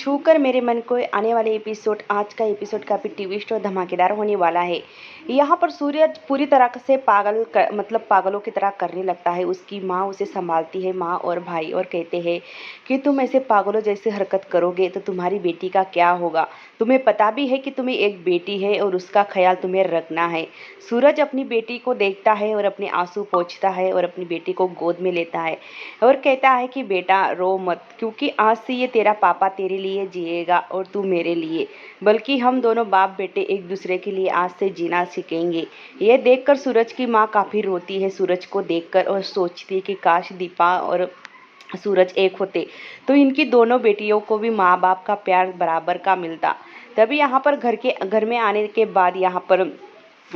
छूकर मेरे मन को आने वाले एपिसोड, आज का एपिसोड काफ़ी ट्विस्ट और धमाकेदार होने वाला है। यहाँ पर सूरज पूरी तरह से मतलब पागलों की तरह करने लगता है। उसकी माँ उसे संभालती है, माँ और भाई, और कहते हैं कि तुम ऐसे पागलों जैसे हरकत करोगे तो तुम्हारी बेटी का क्या होगा। तुम्हें पता भी है कि तुम्हें एक बेटी है और उसका ख्याल तुम्हें रखना है। सूरज अपनी बेटी को देखता है और अपने आंसू पोंछता है और अपनी बेटी को गोद में लेता है और कहता है कि बेटा रो मत, क्योंकि आज से ये तेरा पापा तेरे लिए जिएगा और तू मेरे लिए, बल्कि हम दोनों बाप बेटे एक दूसरे के लिए आज से जीना सीखेंगे। यह देखकर सूरज की माँ काफ़ी रोती है सूरज को देखकर और सोचती है कि काश दीपा और सूरज एक होते तो इनकी दोनों बेटियों को भी माँ बाप का प्यार बराबर का मिलता। तभी यहाँ पर घर में आने के बाद यहाँ पर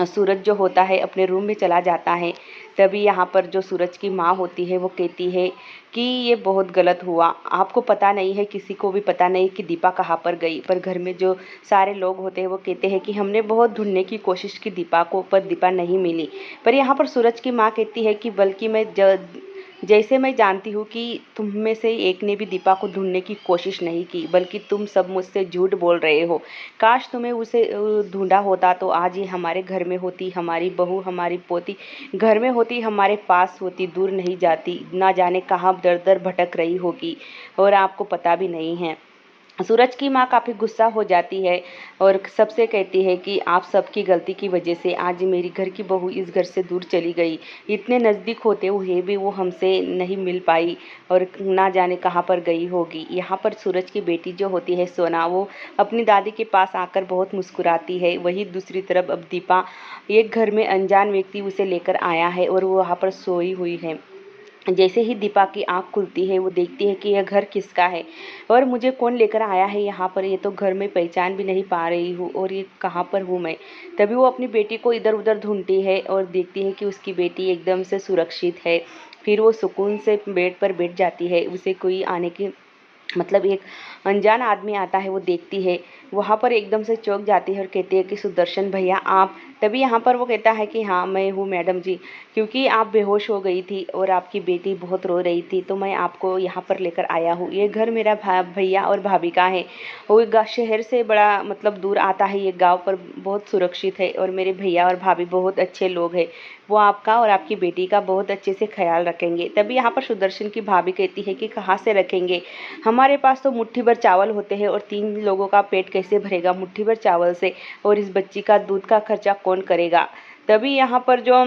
सूरज जो होता है अपने रूम में चला जाता है। तभी यहाँ पर जो सूरज की माँ होती है वो कहती है कि ये बहुत गलत हुआ। आपको पता नहीं है, किसी को भी पता नहीं कि दीपा कहाँ पर गई, पर घर में जो सारे लोग होते हैं वो कहते हैं कि हमने बहुत ढूंढने की कोशिश की दीपा को, पर दीपा नहीं मिली। पर यहाँ पर सूरज की माँ कहती है कि बल्कि जैसे मैं जानती हूँ कि तुम में से एक ने भी दीपा को ढूंढने की कोशिश नहीं की, बल्कि तुम सब मुझसे झूठ बोल रहे हो। काश तुम्हें उसे ढूंढा होता तो आज ये हमारे घर में होती, हमारी बहू, हमारी पोती घर में होती, हमारे पास होती, दूर नहीं जाती, ना जाने कहाँ दर दर भटक रही होगी और आपको पता भी नहीं है। सूरज की माँ काफ़ी गुस्सा हो जाती है और सबसे कहती है कि आप सबकी गलती की वजह से आज मेरी घर की बहू इस घर से दूर चली गई। इतने नज़दीक होते हुए भी वो हमसे नहीं मिल पाई और ना जाने कहाँ पर गई होगी। यहाँ पर सूरज की बेटी जो होती है सोना, वो अपनी दादी के पास आकर बहुत मुस्कुराती है। वहीं दूसरी तरफ अब दीपा, एक घर में अनजान व्यक्ति उसे लेकर आया है और वो वहाँ पर सोई हुई है। जैसे ही दीपा की आंख खुलती है वो देखती है कि यह घर किसका है और मुझे कौन लेकर आया है यहाँ पर। ये तो घर में पहचान भी नहीं पा रही हूँ और ये कहाँ पर हूँ मैं। तभी वो अपनी बेटी को इधर उधर ढूंढती है और देखती है कि उसकी बेटी एकदम से सुरक्षित है। फिर वो सुकून से बेड पर बैठ जाती है। उसे कोई आने की मतलब एक अनजान आदमी आता है, वो देखती है, वहाँ पर एकदम से चौंक जाती है और कहती है कि सुदर्शन भैया आप। तभी यहाँ पर वो कहता है कि हाँ मैं हूँ मैडम जी, क्योंकि आप बेहोश हो गई थी और आपकी बेटी बहुत रो रही थी तो मैं आपको यहाँ पर लेकर आया हूँ। ये घर मेरा भैया और भाभी का है। वो शहर से बड़ा मतलब दूर आता है, ये गाँव पर बहुत सुरक्षित है और मेरे भैया और भाभी बहुत अच्छे लोग हैं। वो आपका और आपकी बेटी का बहुत अच्छे से ख्याल रखेंगे। तभी यहाँ पर सुदर्शन की भाभी कहती है कि कहाँ से रखेंगे, हमारे पास तो मुट्ठी भर चावल होते हैं और 3 लोगों का पेट कैसे भरेगा मुट्ठी भर चावल से, और इस बच्ची का दूध का खर्चा कौन करेगा। तभी यहाँ पर जो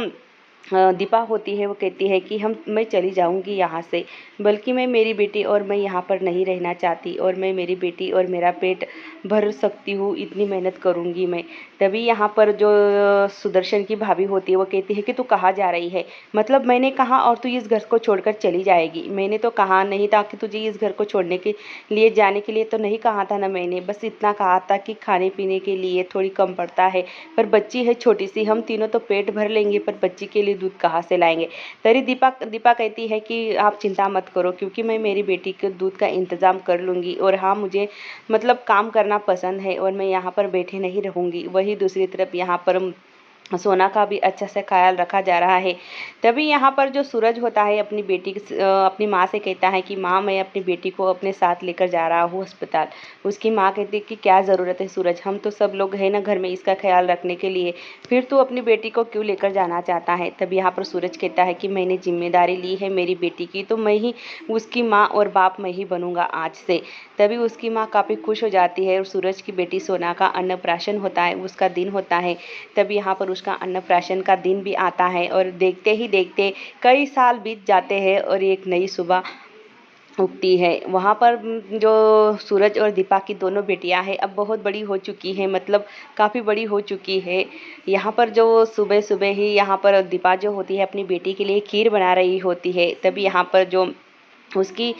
दीपा होती है वो कहती है कि मैं चली जाऊंगी यहाँ से, बल्कि मैं मेरी बेटी और मैं यहाँ पर नहीं रहना चाहती और मैं मेरी बेटी और मेरा पेट भर सकती हूँ, इतनी मेहनत करूँगी मैं। तभी यहाँ पर जो सुदर्शन की भाभी होती है वो कहती है कि तू कहाँ जा रही है, मतलब मैंने कहा और तू इस घर को छोड़कर चली जाएगी। मैंने तो कहा नहीं था कि तुझे इस घर को छोड़ने के लिए जाने के लिए तो नहीं कहा था ना, मैंने बस इतना कहा था कि खाने पीने के लिए थोड़ी कम पड़ता है, पर बच्ची है छोटी सी, हम तीनों तो पेट भर लेंगे पर बच्ची के लिए दूध कहाँ से लाएंगे। तरी दीपा कहती है कि आप चिंता मत करो, क्योंकि मैं मेरी बेटी के दूध का इंतज़ाम कर लूँगी और हाँ मुझे मतलब काम करना पसंद है और मैं यहाँ पर बैठे नहीं रहूँगी। वही दूसरी तरफ यहाँ पर सोना का भी अच्छा से ख्याल रखा जा रहा है। तभी यहाँ पर जो सूरज होता है अपनी माँ से कहता है कि माँ मैं अपनी बेटी को अपने साथ लेकर जा रहा हूँ अस्पताल। उसकी माँ कहती है कि क्या ज़रूरत है सूरज, हम तो सब लोग हैं ना घर में इसका ख्याल रखने के लिए, फिर तू अपनी बेटी को क्यों लेकर जाना चाहता है। तभी यहाँ पर सूरज कहता है कि मैंने जिम्मेदारी ली है मेरी बेटी की, तो मैं ही उसकी माँ और बाप मैं ही बनूंगा आज से। तभी उसकी माँ काफ़ी खुश हो जाती है और सूरज की बेटी सोना का अन्नप्राशन होता है, उसका दिन होता है। तभी यहाँ पर उसका अन्नप्राशन का दिन भी आता है और देखते ही देखते कई साल बीत जाते हैं और एक नई सुबह उगती है। वहाँ पर जो सूरज और दीपा की दोनों बेटियां हैं अब बहुत बड़ी हो चुकी हैं, मतलब काफ़ी बड़ी हो चुकी है। यहाँ पर जो सुबह सुबह ही यहाँ पर दीपा जो होती है अपनी बेटी के लिए खीर बना रही होती है। तभी यहाँ पर जो उसकी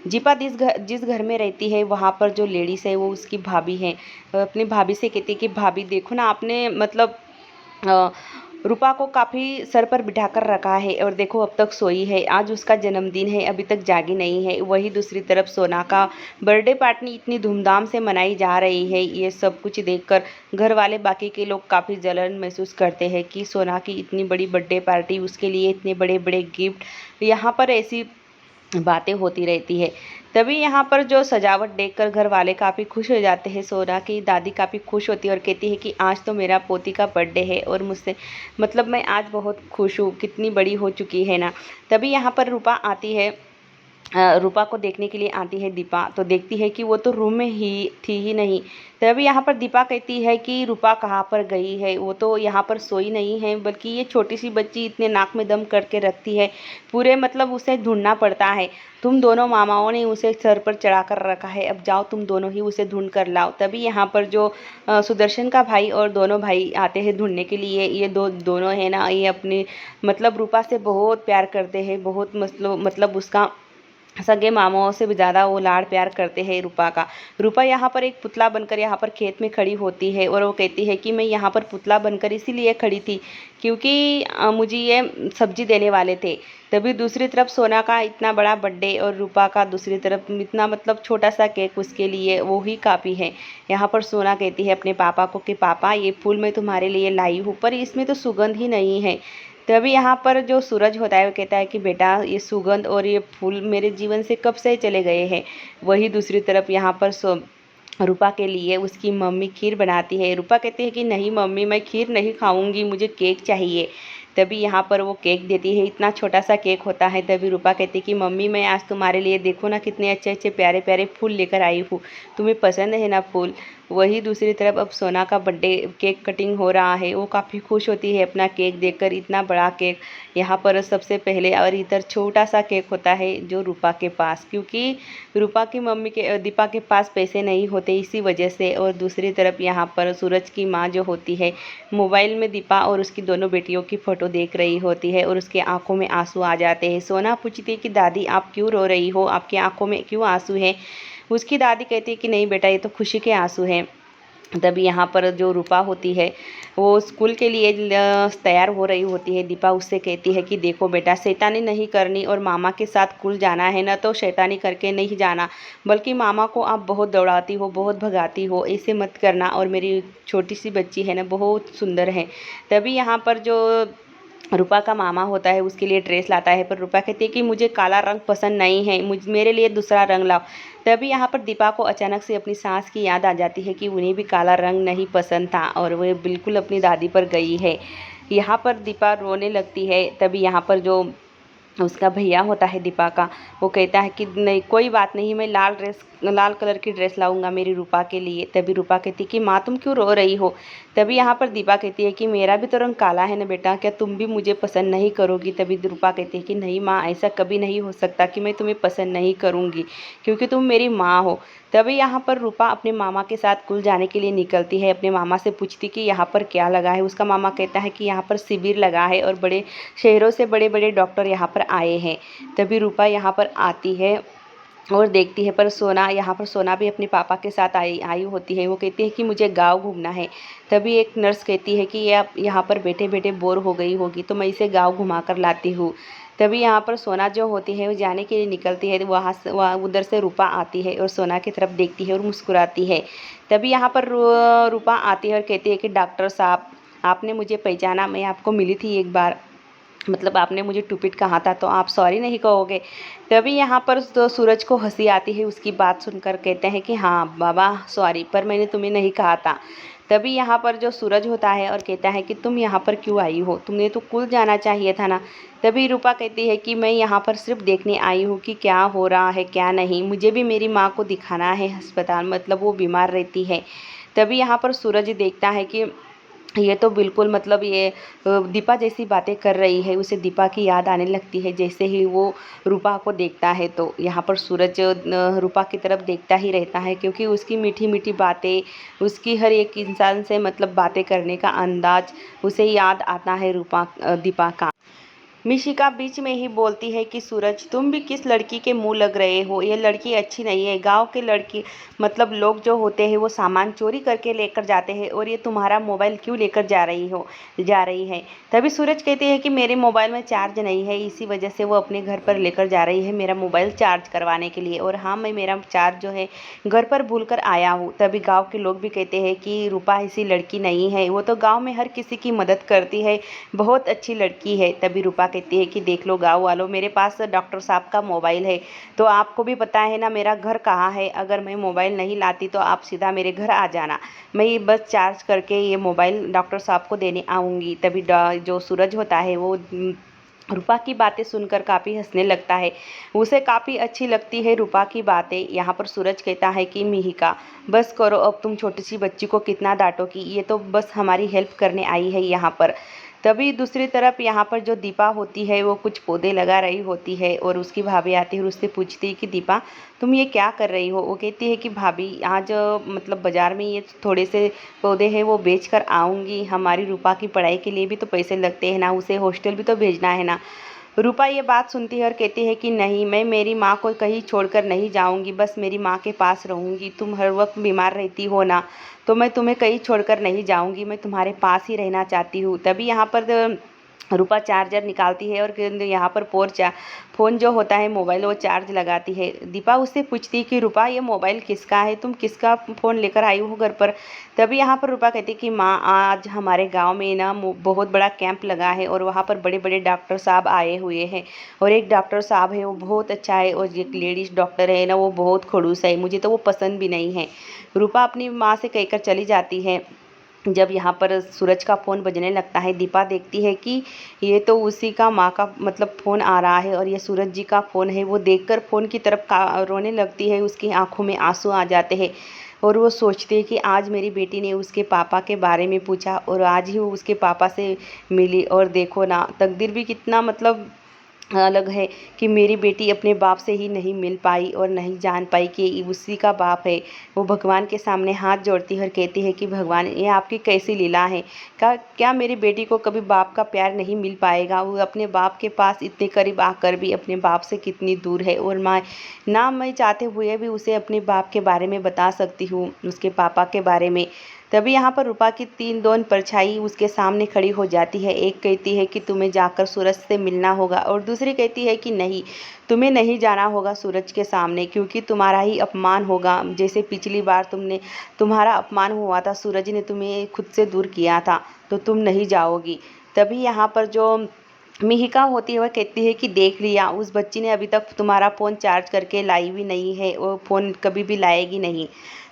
जीपा जिस घर में रहती है वहाँ पर जो लेडीज़ है वो उसकी भाभी है। अपनी भाभी से कहती है कि भाभी देखो ना, आपने मतलब रूपा को काफ़ी सर पर बिठाकर रखा है और देखो अब तक सोई है, आज उसका जन्मदिन है अभी तक जागी नहीं है। वही दूसरी तरफ सोना का बर्थडे पार्टी इतनी धूमधाम से मनाई जा रही है। ये सब कुछ देखकर घर वाले बाकी के लोग काफ़ी जलन महसूस करते हैं कि सोना की इतनी बड़ी बर्थडे पार्टी, उसके लिए इतने बड़े बड़े गिफ्ट, यहाँ पर ऐसी बातें होती रहती है। तभी यहाँ पर जो सजावट देखकर घर वाले काफ़ी खुश हो जाते हैं। सोना की दादी काफ़ी खुश होती है और कहती है कि आज तो मेरा पोती का बर्थडे है और मुझसे मतलब मैं आज बहुत खुश हूँ, कितनी बड़ी हो चुकी है ना। तभी यहाँ पर रूपा आती है, रूपा को देखने के लिए आती है दीपा, तो देखती है कि वो तो रूम में ही थी ही नहीं। तभी यहाँ पर दीपा कहती है कि रूपा कहाँ पर गई है, वो तो यहाँ पर सोई नहीं है, बल्कि ये छोटी सी बच्ची इतने नाक में दम करके रखती है, पूरे मतलब उसे ढूंढना पड़ता है। तुम दोनों मामाओं ने उसे सर पर चढ़ा कर रखा है, अब जाओ तुम दोनों ही उसे ढूंढ कर लाओ। तभी यहाँ पर जो सुदर्शन का भाई और दोनों भाई आते हैं ढूंढने के लिए। ये दोनों है ना, ये अपनी मतलब रूपा से बहुत प्यार करते हैं, बहुत मतलब उसका सगे मामाओं से भी ज़्यादा वो लाड़ प्यार करते हैं रूपा का। रूपा यहाँ पर एक पुतला बनकर यहाँ पर खेत में खड़ी होती है और वो कहती है कि मैं यहाँ पर पुतला बनकर इसीलिए खड़ी थी क्योंकि मुझे ये सब्जी देने वाले थे। तभी दूसरी तरफ सोना का इतना बड़ा बर्थडे और रूपा का दूसरी तरफ इतना मतलब छोटा सा केक, उसके लिए वो ही काफ़ी है। यहाँ पर सोना कहती है अपने पापा को कि पापा ये फूल मैं तुम्हारे लिए लाई हूँ, पर इसमें तो सुगंध ही नहीं है। तभी यहाँ पर जो सूरज होता है वो कहता है कि बेटा ये सुगंध और ये फूल मेरे जीवन से कब से चले गए हैं। वही दूसरी तरफ यहाँ पर रूपा के लिए उसकी मम्मी खीर बनाती है। रूपा कहती है कि नहीं मम्मी, मैं खीर नहीं खाऊंगी, मुझे केक चाहिए। तभी यहाँ पर वो केक देती है, इतना छोटा सा केक होता है। तभी रूपा कहती है कि मम्मी मैं आज तुम्हारे लिए देखो ना कितने अच्छे अच्छे प्यारे प्यारे फूल लेकर आई हूँ, तुम्हें पसंद है ना फूल। वही दूसरी तरफ अब सोना का बर्थडे केक कटिंग हो रहा है, वो काफ़ी खुश होती है अपना केक देखकर, इतना बड़ा केक। यहाँ पर सबसे पहले और इधर छोटा सा केक होता है जो रूपा के पास, क्योंकि रूपा की मम्मी के दीपा के पास पैसे नहीं होते इसी वजह से। और दूसरी तरफ यहाँ पर सूरज की माँ जो होती है मोबाइल में दीपा और उसकी दोनों बेटियों की फ़ोटो देख रही होती है और उसके आंखों में आंसू आ जाते हैं। सोना पूछती है कि दादी आप क्यों रो रही हो, आपकी आंखों में क्यों आंसू हैं। उसकी दादी कहती है कि नहीं बेटा ये तो खुशी के आंसू हैं। तभी यहाँ पर जो रूपा होती है वो स्कूल के लिए तैयार हो रही होती है। दीपा उससे कहती है कि देखो बेटा शैतानी नहीं करनी और मामा के साथ स्कूल जाना है ना, तो शैतानी करके नहीं जाना, बल्कि मामा को आप बहुत दौड़ाती हो, बहुत भगाती हो, ऐसे मत करना। और मेरी छोटी सी बच्ची है ना बहुत सुंदर है। तभी यहाँ पर जो रूपा का मामा होता है उसके लिए ड्रेस लाता है, पर रूपा कहती है कि मुझे काला रंग पसंद नहीं है, मेरे लिए दूसरा रंग लाओ। तभी यहाँ पर दीपा को अचानक से अपनी सास की याद आ जाती है कि उन्हें भी काला रंग नहीं पसंद था और वह बिल्कुल अपनी दादी पर गई है। यहाँ पर दीपा रोने लगती है। तभी यहाँ पर जो उसका भैया होता है दीपा का, वो कहता है कि नहीं कोई बात नहीं, मैं लाल कलर की ड्रेस लाऊंगा मेरी रूपा के लिए। तभी रूपा कहती है कि माँ तुम क्यों रो रही हो। तभी यहाँ पर दीपा कहती है कि मेरा भी तो रंग काला है ना बेटा, क्या तुम भी मुझे पसंद नहीं करोगी। तभी रूपा कहती है कि नहीं माँ, ऐसा कभी नहीं हो सकता कि मैं तुम्हें पसंद नहीं करूँगी, क्योंकि तुम मेरी माँ हो। तभी यहाँ पर रूपा अपने मामा के साथ स्कूल जाने के लिए निकलती है। अपने मामा से पूछती कि यहाँ पर क्या लगा है। उसका मामा कहता है कि यहाँ पर शिविर लगा है और बड़े शहरों से बड़े बड़े डॉक्टर यहाँ पर आए हैं। तभी रूपा यहाँ पर आती है और देखती है, पर सोना भी अपने पापा के साथ आई होती है। वो कहती है कि मुझे गांव घूमना है। तभी एक नर्स कहती है कि ये आप यहाँ पर बैठे बैठे बोर हो गई होगी, तो मैं इसे गांव घुमा कर लाती हूँ। तभी यहाँ पर सोना जो होती है वो जाने के लिए निकलती है, वहाँ उधर से रूपा आती है और सोना की तरफ देखती है और मुस्कुराती है। तभी यहाँ पर रूपा आती है और कहती है कि डॉक्टर साहब आपने मुझे पहचाना, मैं आपको मिली थी एक बार, मतलब आपने मुझे टूपिट कहा था, तो आप सॉरी नहीं कहोगे। तभी यहाँ पर तो सूरज को हंसी आती है उसकी बात सुनकर, कहते हैं कि हाँ बाबा सॉरी, पर मैंने तुम्हें नहीं कहा था। तभी यहाँ पर जो सूरज होता है और कहता है कि तुम यहाँ पर क्यों आई हो, तुमने तो कुल जाना चाहिए था ना। तभी रूपा कहती है कि मैं यहाँ पर सिर्फ देखने आई हूँ कि क्या हो रहा है क्या नहीं, मुझे भी मेरी माँ को दिखाना है अस्पताल, मतलब वो बीमार रहती है। तभी यहाँ पर सूरज देखता है कि ये तो बिल्कुल मतलब ये दीपा जैसी बातें कर रही है, उसे दीपा की याद आने लगती है। जैसे ही वो रूपा को देखता है तो यहाँ पर सूरज रूपा की तरफ देखता ही रहता है, क्योंकि उसकी मीठी मीठी बातें, उसकी हर एक इंसान से मतलब बातें करने का अंदाज उसे याद आता है दीपा का। मिशिका बीच में ही बोलती है कि सूरज तुम भी किस लड़की के मुंह लग रहे हो, ये लड़की अच्छी नहीं है। गांव के लड़की मतलब लोग जो होते हैं वो सामान चोरी करके लेकर जाते हैं, और ये तुम्हारा मोबाइल क्यों लेकर जा रही है। तभी सूरज कहती है कि मेरे मोबाइल में चार्ज नहीं है, इसी वजह से वो अपने घर पर लेकर जा रही है मेरा मोबाइल चार्ज करवाने के लिए, और हाँ मैं मेरा चार्ज जो है घर पर भूल कर आया हूँ। तभी गाँव के लोग भी कहते हैं कि रूपा ऐसी लड़की नहीं है, वो तो गाँव में हर किसी की मदद करती है, बहुत अच्छी लड़की है। तभी रूपा कहती है कि देख लो गाँव वालों, मेरे पास डॉक्टर साहब का मोबाइल है, तो आपको भी पता है ना मेरा घर कहाँ है। अगर मैं मोबाइल नहीं लाती तो आप सीधा मेरे घर आ जाना, मैं ये बस चार्ज करके ये मोबाइल डॉक्टर साहब को देने आऊँगी। तभी जो सूरज होता है वो रूपा की बातें सुनकर काफ़ी हंसने लगता है। उसे काफ़ी अच्छी लगती है रूपा की बातें। यहाँ पर सूरज कहता है कि मिहिका, बस करो अब, तुम छोटी सी बच्ची को कितना डांटोगी, ये तो बस हमारी हेल्प करने आई है यहाँ पर। तभी दूसरी तरफ यहाँ पर जो दीपा होती है वो कुछ पौधे लगा रही होती है और उसकी भाभी आती है और उससे पूछती है कि दीपा तुम ये क्या कर रही हो। वो कहती है कि भाभी आज मतलब बाज़ार में ये थोड़े से पौधे हैं वो बेच कर आऊँगी, हमारी रूपा की पढ़ाई के लिए भी तो पैसे लगते हैं ना, उसे हॉस्टल भी तो भेजना है ना। रूपा ये बात सुनती है और कहती है कि नहीं, मैं मेरी माँ को कहीं छोड़कर नहीं जाऊँगी, बस मेरी माँ के पास रहूँगी। तुम हर वक्त बीमार रहती हो ना, तो मैं तुम्हें कहीं छोड़कर नहीं जाऊँगी, मैं तुम्हारे पास ही रहना चाहती हूँ। तभी यहाँ पर रूपा चार्जर निकालती है और यहाँ पर फ़ोन जो होता है मोबाइल वो चार्ज लगाती है। दीपा उससे पूछती है कि रूपा ये मोबाइल किसका है, तुम किसका फ़ोन लेकर आई हो घर पर। तभी यहाँ पर रूपा कहती है कि माँ आज हमारे गांव में ना बहुत बड़ा कैंप लगा है और वहाँ पर बड़े बड़े डॉक्टर साहब आए हुए हैं, और एक डॉक्टर साहब है वो बहुत अच्छा है और एक लेडीज़ डॉक्टर है ना वो बहुत खड़ूस है, मुझे तो वो पसंद भी नहीं है। रूपा अपनी माँ से कहकर चली जाती है। जब यहाँ पर सूरज का फ़ोन बजने लगता है, दीपा देखती है कि ये तो उसी का माँ का मतलब फ़ोन आ रहा है और ये सूरज जी का फ़ोन है। वो देखकर फ़ोन की तरफ रोने लगती है, उसकी आंखों में आंसू आ जाते हैं और वो सोचती है कि आज मेरी बेटी ने उसके पापा के बारे में पूछा और आज ही वो उसके पापा से मिली, और देखो ना तकदीर भी कितना मतलब अलग है कि मेरी बेटी अपने बाप से ही नहीं मिल पाई और नहीं जान पाई कि ये उसी का बाप है। वो भगवान के सामने हाथ जोड़ती है और कहती है कि भगवान ये आपकी कैसी लीला है, क्या मेरी बेटी को कभी बाप का प्यार नहीं मिल पाएगा। वो अपने बाप के पास इतने करीब आकर भी अपने बाप से कितनी दूर है, और मैं चाहते हुए भी उसे अपने बाप के बारे में बता सकती हूँ, उसके पापा के बारे में। तभी यहाँ पर रूपा की तीन दोन परछाई उसके सामने खड़ी हो जाती है। एक कहती है कि तुम्हें जाकर सूरज से मिलना होगा और दूसरी कहती है कि नहीं, तुम्हें नहीं जाना होगा सूरज के सामने, क्योंकि तुम्हारा ही अपमान होगा। जैसे पिछली बार तुम्हारा अपमान हुआ था, सूरज ने तुम्हें खुद से दूर किया था, तो तुम नहीं जाओगी। तभी यहाँ पर जो मिहिका होती है वह कहती है कि देख लिया, उस बच्ची ने अभी तक तुम्हारा फ़ोन चार्ज करके लाई भी नहीं है, वो फ़ोन कभी भी लाएगी नहीं।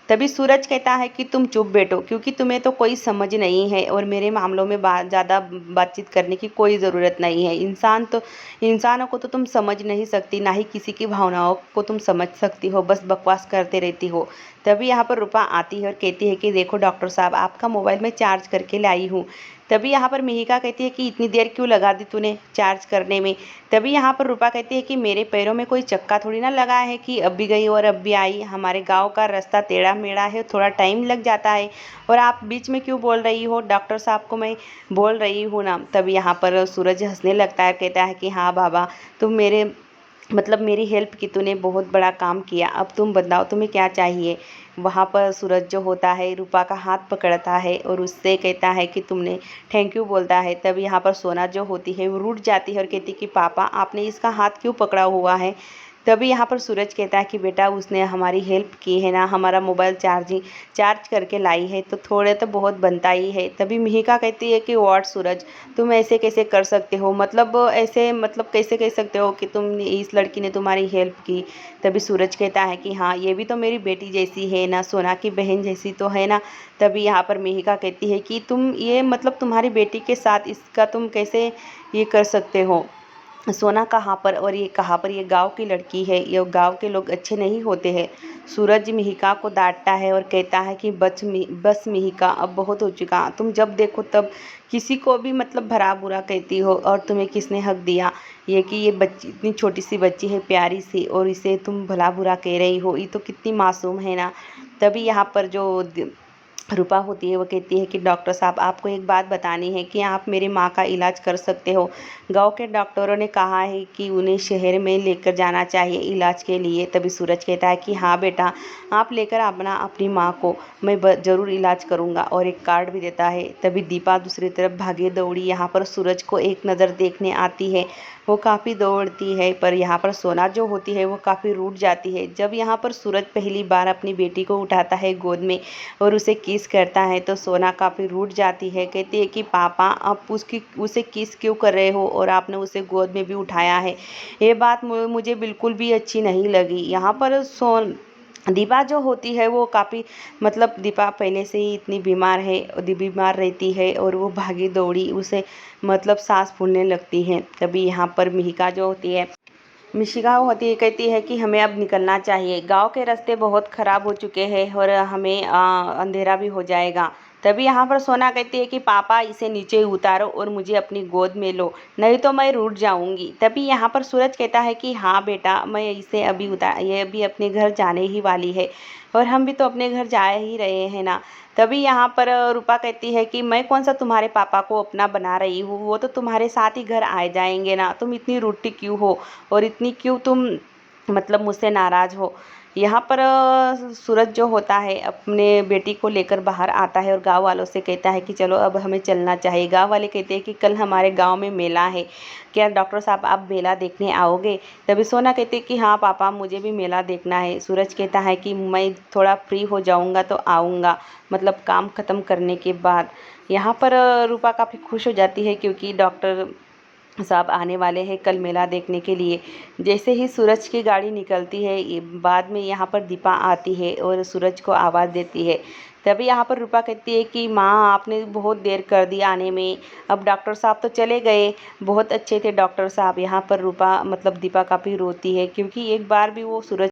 तभी सूरज कहता है कि तुम चुप बैठो, क्योंकि तुम्हें तो कोई समझ नहीं है और मेरे मामलों में ज़्यादा बातचीत करने की कोई ज़रूरत नहीं है। इंसानों को तो तुम समझ नहीं सकती, ना ही किसी की भावनाओं को तुम समझ सकती हो, बस बकवास करते रहती हो। तभी यहाँ पर रूपा आती है और कहती है कि देखो डॉक्टर साहब, आपका मोबाइल मैं चार्ज करके लाई हूँ। तभी यहाँ पर मिहिका कहती है कि इतनी देर क्यों लगा दी तूने चार्ज करने में। तभी यहाँ पर रूपा कहती है कि मेरे पैरों में कोई चक्का थोड़ी ना लगा है कि अब भी गई और अब भी आई। हमारे गांव का रास्ता टेढ़ा मेढ़ा है, थोड़ा टाइम लग जाता है, और आप बीच में क्यों बोल रही हो, डॉक्टर साहब को मैं बोल रही हूँ ना। तभी यहाँ पर सूरज हंसने लगता है, कहता है कि हाँ बाबा, तुम मेरे मतलब मेरी हेल्प की, तूने बहुत बड़ा काम किया, अब तुम बताओ तुम्हें क्या चाहिए। वहाँ पर सूरज जो होता है रूपा का हाथ पकड़ता है और उससे कहता है कि तुमने थैंक यू बोलता है। तब यहाँ पर सोना जो होती है वो रूठ जाती है और कहती है कि पापा आपने इसका हाथ क्यों पकड़ा हुआ है। तभी यहाँ पर सूरज कहता है कि बेटा उसने हमारी हेल्प की है ना, हमारा मोबाइल चार्ज करके लाई है, तो थोड़े तो बहुत बनता ही है। तभी मिहिका कहती है कि व्हाट सूरज, तुम ऐसे कैसे कर सकते हो, मतलब ऐसे मतलब कैसे कह सकते हो कि इस लड़की ने तुम्हारी हेल्प की। तभी सूरज कहता है कि हाँ ये भी तो मेरी बेटी जैसी है ना, सोना की बहन जैसी तो है ना। तभी यहाँ पर मिहिका कहती है कि तुम ये मतलब तुम्हारी बेटी के साथ इसका तुम कैसे ये कर सकते हो। सोना कहाँ पर और ये कहाँ पर, ये गांव की लड़की है, ये गांव के लोग अच्छे नहीं होते हैं। सूरज मिहिका को डांटता है और कहता है कि बस मिहिका, अब बहुत हो चुका, तुम जब देखो तब किसी को भी मतलब भला बुरा कहती हो, और तुम्हें किसने हक दिया ये कि ये बच्ची इतनी छोटी सी बच्ची है प्यारी सी, और इसे तुम भला बुरा कह रही हो, ये तो कितनी मासूम है ना। तभी यहाँ पर जो रूपा होती है वो कहती है कि डॉक्टर साहब आपको एक बात बतानी है कि आप मेरी माँ का इलाज कर सकते हो। गांव के डॉक्टरों ने कहा है कि उन्हें शहर में लेकर जाना चाहिए इलाज के लिए। तभी सूरज कहता है कि हाँ बेटा, आप लेकर आना अपनी माँ को, मैं ज़रूर इलाज करूँगा, और एक कार्ड भी देता है। तभी दीपा दूसरी तरफ भागे दौड़ी यहाँ पर सूरज को एक नज़र देखने आती है। वो काफ़ी दौड़ती है, पर यहाँ पर सोना जो होती है वो काफ़ी रूठ जाती है। जब यहाँ पर सूरज पहली बार अपनी बेटी को उठाता है गोद में और उसे किस करता है तो सोना काफ़ी रूठ जाती है। कहती है कि पापा आप उसे किस क्यों कर रहे हो और आपने उसे गोद में भी उठाया है। ये बात मुझे बिल्कुल भी अच्छी नहीं लगी। यहाँ पर दीपा जो होती है वो काफ़ी मतलब दीपा पहले से ही इतनी बीमार है, बीमार रहती है और वो भागी दौड़ी उसे मतलब सांस फूलने लगती है। तभी यहाँ पर मिहिका जो होती है, मिशिका होती है, कहती है कि हमें अब निकलना चाहिए, गांव के रास्ते बहुत ख़राब हो चुके हैं और हमें अंधेरा भी हो जाएगा। तभी यहाँ पर सोना कहती है कि पापा इसे नीचे उतारो और मुझे अपनी गोद में लो, नहीं तो मैं रूठ जाऊंगी। तभी यहाँ पर सूरज कहता है कि हाँ बेटा, मैं इसे अभी ये अभी अपने घर जाने ही वाली है और हम भी तो अपने घर जा ही रहे हैं ना। तभी यहाँ पर रूपा कहती है कि मैं कौन सा तुम्हारे पापा को अपना बना रही हूँ, वो तो तुम्हारे साथ ही घर आ जाएंगे ना, तुम इतनी रूठी क्यों हो और इतनी क्यों तुम मतलब मुझसे नाराज़ हो। यहाँ पर सूरज जो होता है अपने बेटी को लेकर बाहर आता है और गांव वालों से कहता है कि चलो अब हमें चलना चाहिए। गांव वाले कहते हैं कि कल हमारे गांव में मेला है, क्या डॉक्टर साहब आप मेला देखने आओगे? तभी सोना कहती है कि हाँ पापा, मुझे भी मेला देखना है। सूरज कहता है कि मैं थोड़ा फ्री हो जाऊंगा तो आऊँगा, मतलब काम ख़त्म करने के बाद। यहाँ पर रूपा काफ़ी खुश हो जाती है क्योंकि डॉक्टर साहब आने वाले हैं कल मेला देखने के लिए। जैसे ही सूरज की गाड़ी निकलती है बाद में यहाँ पर दीपा आती है और सूरज को आवाज़ देती है। तभी यहाँ पर रूपा कहती है कि माँ आपने बहुत देर कर दी आने में, अब डॉक्टर साहब तो चले गए, बहुत अच्छे थे डॉक्टर साहब। यहाँ पर रूपा मतलब दीपा काफ़ी रोती है क्योंकि एक बार भी वो सूरज